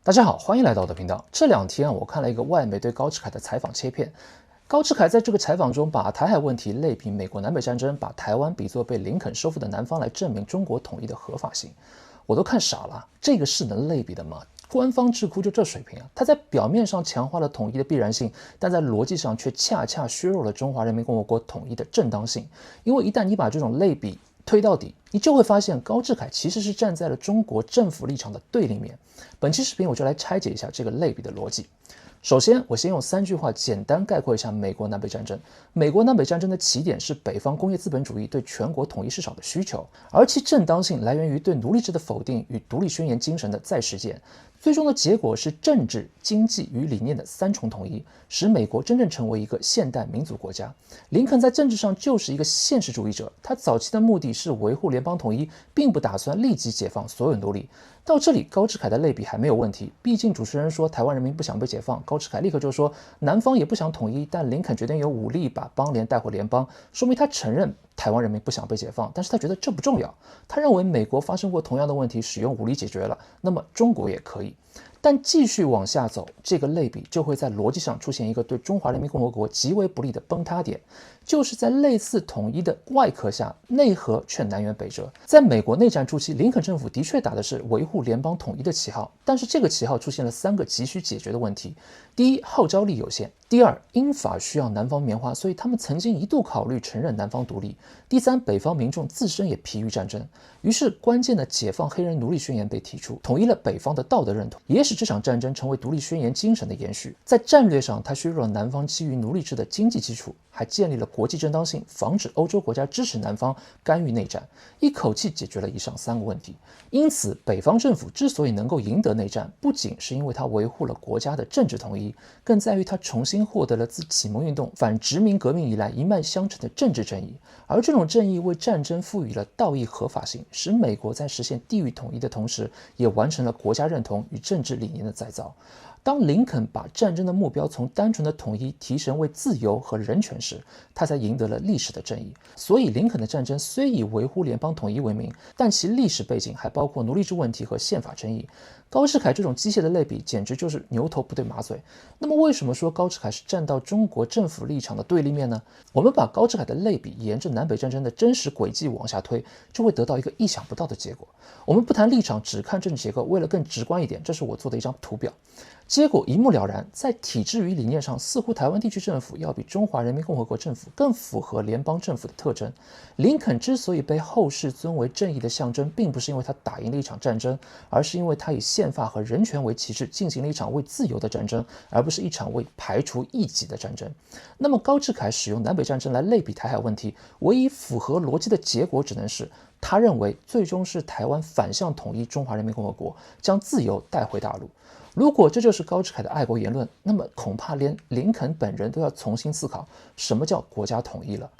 大家好，欢迎来到我的频道。这两天我看了一个外媒对高志凯的采访切片。高志凯在这个采访中把台海问题类比美国南北战争，把台湾比作被林肯收复的南方来证明中国统一的合法性。我都看傻了，这个是能类比的吗？官方智库就这水平啊！他在表面上强化了统一的必然性，但在逻辑上却恰恰削弱了中华人民共和国统一的正当性。因为一旦你把这种类比推到底，你就会发现高志凯其实是站在了中国政府立场的对立面。本期视频我就来拆解一下这个类比的逻辑。首先，我先用3句话简单概括一下美国南北战争。美国南北战争的起点是北方工业资本主义对全国统一市场的需求，而其正当性来源于对奴隶制的否定与独立宣言精神的再实践。最终的结果是政治、经济与理念的3重统一，使美国真正成为一个现代民主国家。林肯在政治上就是一个现实主义者，他早期的目的是维护联邦统一，并不打算立即解放所有奴隶。到这里，高志凯的类比还没有问题，毕竟主持人说台湾人民不想被解放，高志凯立刻就说南方也不想统一，但林肯决定用武力把邦联带回联邦，说明他承认台湾人民不想被解放，但是他觉得这不重要。他认为美国发生过同样的问题，使用武力解决了，那么中国也可以。但继续往下走，这个类比就会在逻辑上出现一个对中华人民共和国极为不利的崩塌点，就是在类似统一的外壳下，内核却南辕北辙。在美国内战初期，林肯政府的确打的是维护联邦统一的旗号，但是这个旗号出现了3个急需解决的问题：第一，号召力有限；第二，英法需要南方棉花，所以他们曾经一度考虑承认南方独立；第三，北方民众自身也疲于战争。于是，关键的解放黑人奴隶宣言被提出，统一了北方的道德认同，也使这场战争成为独立宣言精神的延续。在战略上，它削弱了南方基于奴隶制的经济基础，还建立了国际正当性，防止欧洲国家支持南方干预内战，一口气解决了以上3个问题。因此，北方政府之所以能够赢得内战，不仅是因为它维护了国家的政治统一，更在于它重新获得了自启蒙运动反殖民革命以来一脉相承的政治正义，而这种正义为战争赋予了道义合法性，使美国在实现地域统一的同时，也完成了国家认同与政治理念的再造。当林肯把战争的目标从单纯的统一提升为自由和人权时，他才赢得了历史的正义。所以，林肯的战争虽以维护联邦统一为名，但其历史背景还包括奴隶制问题和宪法争议。高志凯这种机械的类比，简直就是牛头不对马嘴。那么，为什么说高志凯是站到中国政府立场的对立面呢？我们把高志凯的类比沿着南北战争的真实轨迹往下推，就会得到一个意想不到的结果。我们不谈立场，只看政治结构，为了更直观一点，这是我做的一张图表。结果一目了然，在体制与理念上，似乎台湾地区政府要比中华人民共和国政府更符合联邦政府的特征。林肯之所以被后世尊为正义的象征，并不是因为他打赢了一场战争，而是因为他以宪法和人权为旗帜，进行了一场为自由的战争，而不是一场为排除异己的战争。那么高志凯使用南北战争来类比台海问题，唯一符合逻辑的结果只能是，他认为最终是台湾反向统一中华人民共和国，将自由带回大陆。如果这就是高志凯的爱国言论，那么恐怕连林肯本人都要重新思考什么叫国家统一了。